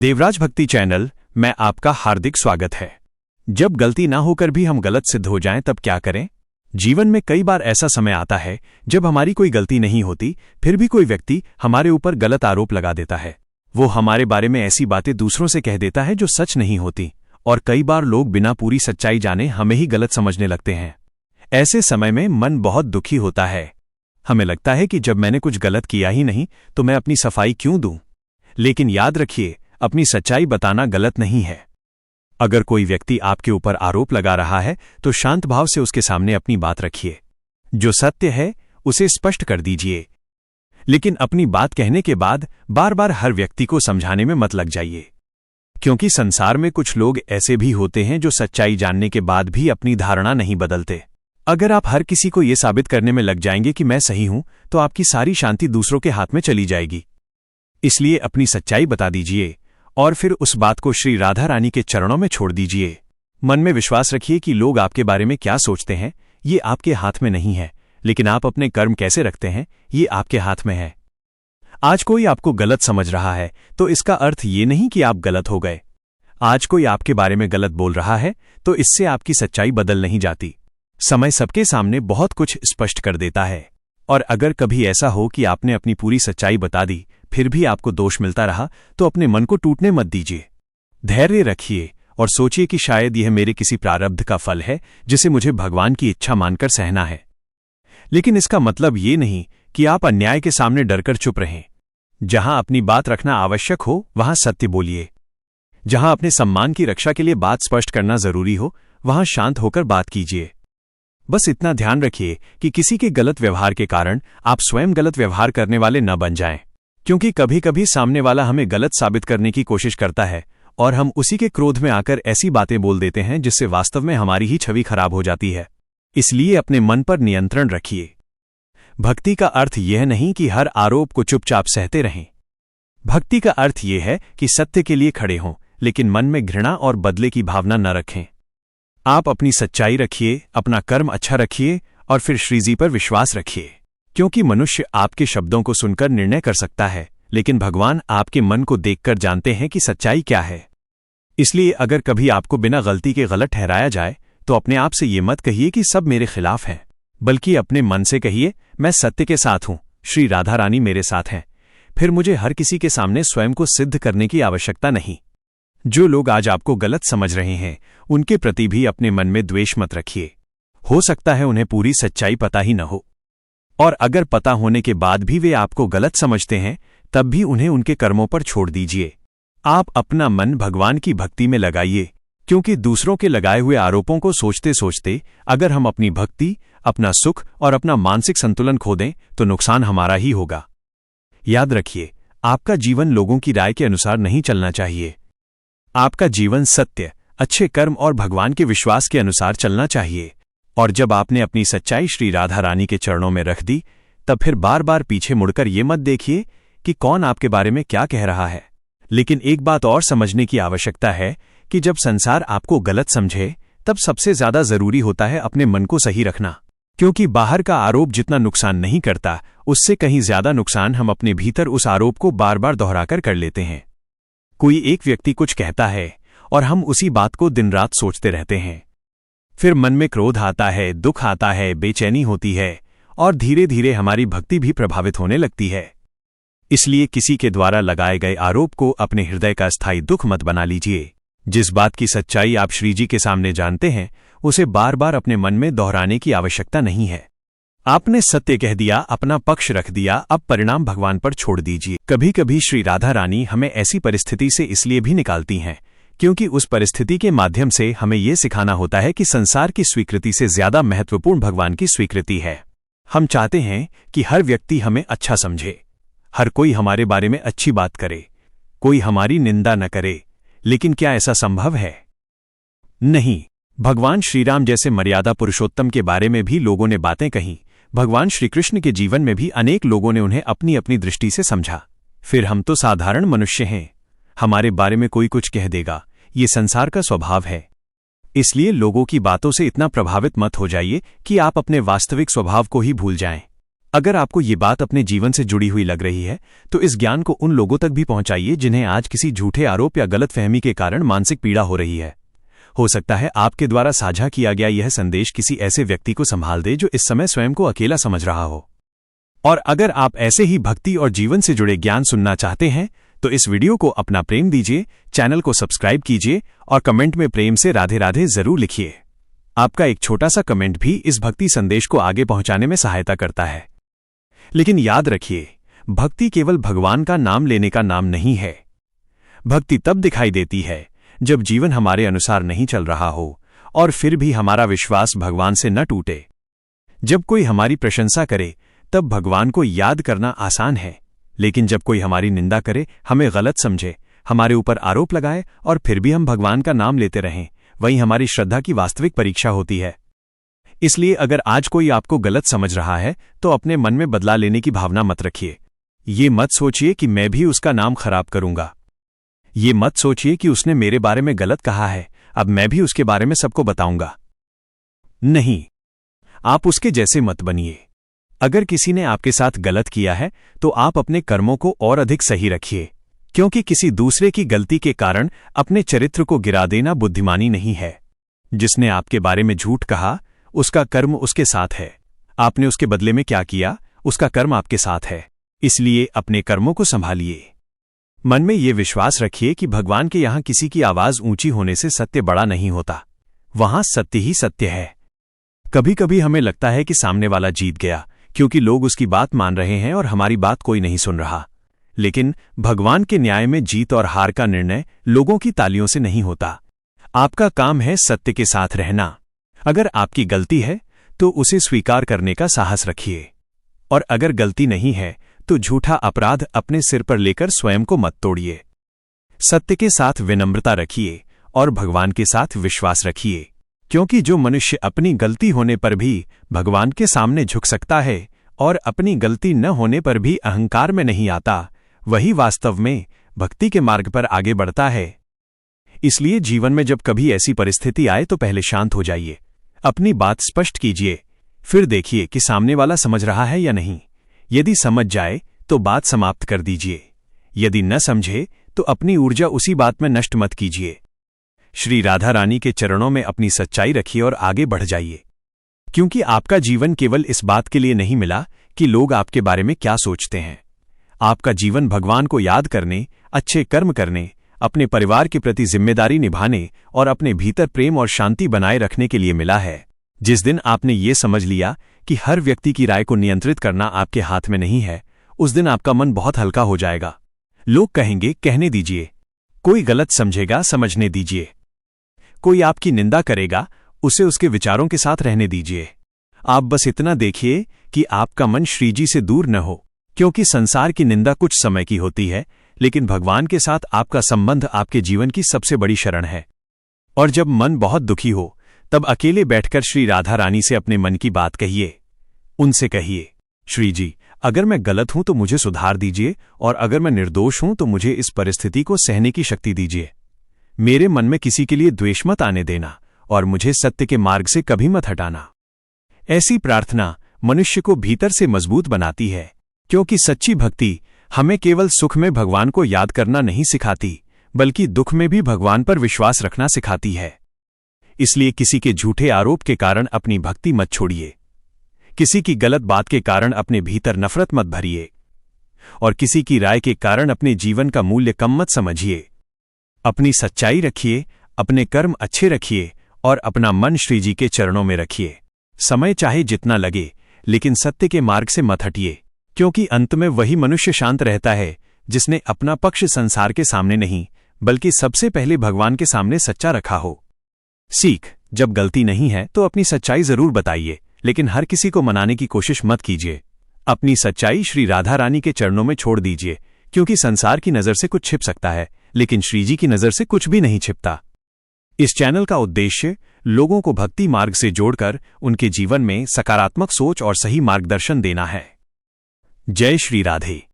देवराज भक्ति चैनल में आपका हार्दिक स्वागत है। जब गलती ना होकर भी हम गलत सिद्ध हो जाएं तब क्या करें? जीवन में कई बार ऐसा समय आता है जब हमारी कोई गलती नहीं होती, फिर भी कोई व्यक्ति हमारे ऊपर गलत आरोप लगा देता है। वो हमारे बारे में ऐसी बातें दूसरों से कह देता है जो सच नहीं होती, और कई बार लोग बिना पूरी सच्चाई जाने हमें ही गलत समझने लगते हैं। ऐसे समय में मन बहुत दुखी होता है। हमें लगता है कि जब मैंने कुछ गलत किया ही नहीं तो मैं अपनी सफाई क्यों दूं? लेकिन याद रखिए, अपनी सच्चाई बताना गलत नहीं है। अगर कोई व्यक्ति आपके ऊपर आरोप लगा रहा है तो शांत भाव से उसके सामने अपनी बात रखिए। जो सत्य है उसे स्पष्ट कर दीजिए, लेकिन अपनी बात कहने के बाद बार बार हर व्यक्ति को समझाने में मत लग जाइए, क्योंकि संसार में कुछ लोग ऐसे भी होते हैं जो सच्चाई जानने के बाद भी अपनी धारणा नहीं बदलते। अगर आप हर किसी को यह साबित करने में लग जाएंगे कि मैं सही हूं, तो आपकी सारी शांति दूसरों के हाथ में चली जाएगी। इसलिए अपनी सच्चाई बता दीजिए और फिर उस बात को श्री राधा रानी के चरणों में छोड़ दीजिए। मन में विश्वास रखिए कि लोग आपके बारे में क्या सोचते हैं ये आपके हाथ में नहीं है, लेकिन आप अपने कर्म कैसे रखते हैं ये आपके हाथ में है। आज कोई आपको गलत समझ रहा है तो इसका अर्थ ये नहीं कि आप गलत हो गए। आज कोई आपके बारे में गलत बोल रहा है तो इससे आपकी सच्चाई बदल नहीं जाती। समय सबके सामने बहुत कुछ स्पष्ट कर देता है, और अगर कभी ऐसा हो कि आपने अपनी पूरी सच्चाई बता दी फिर भी आपको दोष मिलता रहा तो अपने मन को टूटने मत दीजिए। धैर्य रखिए और सोचिए कि शायद यह मेरे किसी प्रारब्ध का फल है जिसे मुझे भगवान की इच्छा मानकर सहना है। लेकिन इसका मतलब ये नहीं कि आप अन्याय के सामने डरकर चुप रहें। जहां अपनी बात रखना आवश्यक हो वहां सत्य बोलिए। जहां अपने सम्मान की रक्षा के लिए बात स्पष्ट करना जरूरी हो वहां शांत होकर बात कीजिए। बस इतना ध्यान रखिए कि किसी के गलत व्यवहार के कारण आप स्वयं गलत व्यवहार करने वाले न बन जाएं, क्योंकि कभी कभी सामने वाला हमें गलत साबित करने की कोशिश करता है और हम उसी के क्रोध में आकर ऐसी बातें बोल देते हैं जिससे वास्तव में हमारी ही छवि खराब हो जाती है। इसलिए अपने मन पर नियंत्रण रखिए। भक्ति का अर्थ यह नहीं कि हर आरोप को चुपचाप सहते रहें। भक्ति का अर्थ यह है कि सत्य के लिए खड़े हों, लेकिन मन में घृणा और बदले की भावना न रखें। आप अपनी सच्चाई रखिए, अपना कर्म अच्छा रखिए और फिर श्रीजी पर विश्वास रखिए, क्योंकि मनुष्य आपके शब्दों को सुनकर निर्णय कर सकता है, लेकिन भगवान आपके मन को देखकर जानते हैं कि सच्चाई क्या है। इसलिए अगर कभी आपको बिना गलती के गलत ठहराया जाए तो अपने आप से ये मत कहिए कि सब मेरे खिलाफ हैं, बल्कि अपने मन से कहिए मैं सत्य के साथ हूं, श्री राधा रानी मेरे साथ हैं। फिर मुझे हर किसी के सामने स्वयं को सिद्ध करने की आवश्यकता नहीं। जो लोग आज आपको गलत समझ रहे हैं उनके प्रति भी अपने मन में द्वेष मत रखिए। हो सकता है उन्हें पूरी सच्चाई पता ही न हो, और अगर पता होने के बाद भी वे आपको गलत समझते हैं तब भी उन्हें उनके कर्मों पर छोड़ दीजिए। आप अपना मन भगवान की भक्ति में लगाइए, क्योंकि दूसरों के लगाए हुए आरोपों को सोचते सोचते अगर हम अपनी भक्ति, अपना सुख और अपना मानसिक संतुलन खो दें तो नुकसान हमारा ही होगा। याद रखिए, आपका जीवन लोगों की राय के अनुसार नहीं चलना चाहिए। आपका जीवन सत्य, अच्छे कर्म और भगवान के विश्वास के अनुसार चलना चाहिए। और जब आपने अपनी सच्चाई श्री राधा रानी के चरणों में रख दी तब फिर बार बार पीछे मुड़कर ये मत देखिए कि कौन आपके बारे में क्या कह रहा है। लेकिन एक बात और समझने की आवश्यकता है कि जब संसार आपको गलत समझे तब सबसे ज्यादा जरूरी होता है अपने मन को सही रखना, क्योंकि बाहर का आरोप जितना नुकसान नहीं करता उससे कहीं ज्यादा नुकसान हम अपने भीतर उस आरोप को बार बार दोहराकर कर लेते हैं। कोई एक व्यक्ति कुछ कहता है और हम उसी बात को दिन रात सोचते रहते हैं। फिर मन में क्रोध आता है, दुख आता है, बेचैनी होती है और धीरे धीरे हमारी भक्ति भी प्रभावित होने लगती है। इसलिए किसी के द्वारा लगाए गए आरोप को अपने हृदय का स्थायी दुख मत बना लीजिए। जिस बात की सच्चाई आप श्रीजी के सामने जानते हैं उसे बार बार अपने मन में दोहराने की आवश्यकता नहीं है। आपने सत्य कह दिया, अपना पक्ष रख दिया, अब परिणाम भगवान पर छोड़ दीजिए। कभी कभी श्री राधा रानी हमें ऐसी परिस्थिति से इसलिए भी निकालती हैं क्योंकि उस परिस्थिति के माध्यम से हमें यह सिखाना होता है कि संसार की स्वीकृति से ज्यादा महत्वपूर्ण भगवान की स्वीकृति है। हम चाहते हैं कि हर व्यक्ति हमें अच्छा समझे, हर कोई हमारे बारे में अच्छी बात करे, कोई हमारी निंदा न करे। लेकिन क्या ऐसा संभव है? नहीं। भगवान श्रीराम जैसे मर्यादा पुरुषोत्तम के बारे में भी लोगों ने बातें कहीं। भगवान श्रीकृष्ण के जीवन में भी अनेक लोगों ने उन्हें अपनी अपनी दृष्टि से समझा। फिर हम तो साधारण मनुष्य हैं, हमारे बारे में कोई कुछ कह देगा, ये संसार का स्वभाव है। इसलिए लोगों की बातों से इतना प्रभावित मत हो जाइए कि आप अपने वास्तविक स्वभाव को ही भूल जाएं। अगर आपको ये बात अपने जीवन से जुड़ी हुई लग रही है तो इस ज्ञान को उन लोगों तक भी पहुंचाइए जिन्हें आज किसी झूठे आरोप या गलतफहमी के कारण मानसिक पीड़ा हो रही है। हो सकता है आपके द्वारा साझा किया गया यह संदेश किसी ऐसे व्यक्ति को संभाल दे जो इस समय स्वयं को अकेला समझ रहा हो। और अगर आप ऐसे ही भक्ति और जीवन से जुड़े ज्ञान सुनना चाहते हैं तो इस वीडियो को अपना प्रेम दीजिए, चैनल को सब्सक्राइब कीजिए और कमेंट में प्रेम से राधे राधे जरूर लिखिए। आपका एक छोटा सा कमेंट भी इस भक्ति संदेश को आगे पहुंचाने में सहायता करता है। लेकिन याद रखिए, भक्ति केवल भगवान का नाम लेने का नाम नहीं है। भक्ति तब दिखाई देती है जब जीवन हमारे अनुसार नहीं चल रहा हो और फिर भी हमारा विश्वास भगवान से न टूटे। जब कोई हमारी प्रशंसा करे तब भगवान को याद करना आसान है, लेकिन जब कोई हमारी निंदा करे, हमें गलत समझे, हमारे ऊपर आरोप लगाए और फिर भी हम भगवान का नाम लेते रहें, वही हमारी श्रद्धा की वास्तविक परीक्षा होती है। इसलिए अगर आज कोई आपको गलत समझ रहा है तो अपने मन में बदला लेने की भावना मत रखिए। ये मत सोचिए कि मैं भी उसका नाम खराब करूंगा। ये मत सोचिए कि उसने मेरे बारे में गलत कहा है, अब मैं भी उसके बारे में सबको बताऊंगा। नहीं, आप उसके जैसे मत बनिए। अगर किसी ने आपके साथ गलत किया है तो आप अपने कर्मों को और अधिक सही रखिए, क्योंकि किसी दूसरे की गलती के कारण अपने चरित्र को गिरा देना बुद्धिमानी नहीं है। जिसने आपके बारे में झूठ कहा उसका कर्म उसके साथ है। आपने उसके बदले में क्या किया, उसका कर्म आपके साथ है। इसलिए अपने कर्मों को संभालिए। मन में ये विश्वास रखिए कि भगवान के यहां किसी की आवाज ऊंची होने से सत्य बड़ा नहीं होता, वहां सत्य ही सत्य है। कभी कभी हमें लगता है कि सामने वाला जीत गया क्योंकि लोग उसकी बात मान रहे हैं और हमारी बात कोई नहीं सुन रहा। लेकिन भगवान के न्याय में जीत और हार का निर्णय लोगों की तालियों से नहीं होता। आपका काम है सत्य के साथ रहना। अगर आपकी गलती है तो उसे स्वीकार करने का साहस रखिए, और अगर गलती नहीं है तो झूठा अपराध अपने सिर पर लेकर स्वयं को मत तोड़िए। सत्य के साथ विनम्रता रखिए और भगवान के साथ विश्वास रखिए, क्योंकि जो मनुष्य अपनी गलती होने पर भी भगवान के सामने झुक सकता है और अपनी गलती न होने पर भी अहंकार में नहीं आता, वही वास्तव में भक्ति के मार्ग पर आगे बढ़ता है। इसलिए जीवन में जब कभी ऐसी परिस्थिति आए तो पहले शांत हो जाइए, अपनी बात स्पष्ट कीजिए, फिर देखिए कि सामने वाला समझ रहा है या नहीं। यदि समझ जाए तो बात समाप्त कर दीजिए, यदि न समझे तो अपनी ऊर्जा उसी बात में नष्ट मत कीजिए। श्री राधा रानी के चरणों में अपनी सच्चाई रखिए और आगे बढ़ जाइए, क्योंकि आपका जीवन केवल इस बात के लिए नहीं मिला कि लोग आपके बारे में क्या सोचते हैं। आपका जीवन भगवान को याद करने, अच्छे कर्म करने, अपने परिवार के प्रति जिम्मेदारी निभाने और अपने भीतर प्रेम और शांति बनाए रखने के लिए मिला है। जिस दिन आपने ये समझ लिया कि हर व्यक्ति की राय को नियंत्रित करना आपके हाथ में नहीं है, उस दिन आपका मन बहुत हल्का हो जाएगा। लोग कहेंगे कहने दीजिए, कोई गलत समझेगा समझने दीजिए, कोई आपकी निंदा करेगा उसे उसके विचारों के साथ रहने दीजिए। आप बस इतना देखिए कि आपका मन श्रीजी से दूर न हो, क्योंकि संसार की निंदा कुछ समय की होती है, लेकिन भगवान के साथ आपका संबंध आपके जीवन की सबसे बड़ी शरण है। और जब मन बहुत दुखी हो तब अकेले बैठकर श्री राधा रानी से अपने मन की बात कहिए। उनसे कहिए, श्री जी, अगर मैं गलत हूं तो मुझे सुधार दीजिए, और अगर मैं निर्दोष हूं तो मुझे इस परिस्थिति को सहने की शक्ति दीजिए। मेरे मन में किसी के लिए द्वेष मत आने देना और मुझे सत्य के मार्ग से कभी मत हटाना। ऐसी प्रार्थना मनुष्य को भीतर से मजबूत बनाती है, क्योंकि सच्ची भक्ति हमें केवल सुख में भगवान को याद करना नहीं सिखाती, बल्कि दुख में भी भगवान पर विश्वास रखना सिखाती है। इसलिए किसी के झूठे आरोप के कारण अपनी भक्ति मत छोड़िए, किसी की गलत बात के कारण अपने भीतर नफरत मत भरिए, और किसी की राय के कारण अपने जीवन का मूल्य कम मत समझिए। अपनी सच्चाई रखिए, अपने कर्म अच्छे रखिए और अपना मन श्रीजी के चरणों में रखिए। समय चाहे जितना लगे, लेकिन सत्य के मार्ग से मत हटिए, क्योंकि अंत में वही मनुष्य शांत रहता है जिसने अपना पक्ष संसार के सामने नहीं, बल्कि सबसे पहले भगवान के सामने सच्चा रखा हो। सीख, जब गलती नहीं है तो अपनी सच्चाई जरूर बताइए, लेकिन हर किसी को मनाने की कोशिश मत कीजिए। अपनी सच्चाई श्री राधा रानी के चरणों में छोड़ दीजिए, क्योंकि संसार की नजर से कुछ छिप सकता है, लेकिन श्रीजी की नजर से कुछ भी नहीं छिपता। इस चैनल का उद्देश्य लोगों को भक्ति मार्ग से जोड़कर उनके जीवन में सकारात्मक सोच और सही मार्गदर्शन देना है। जय श्री राधे।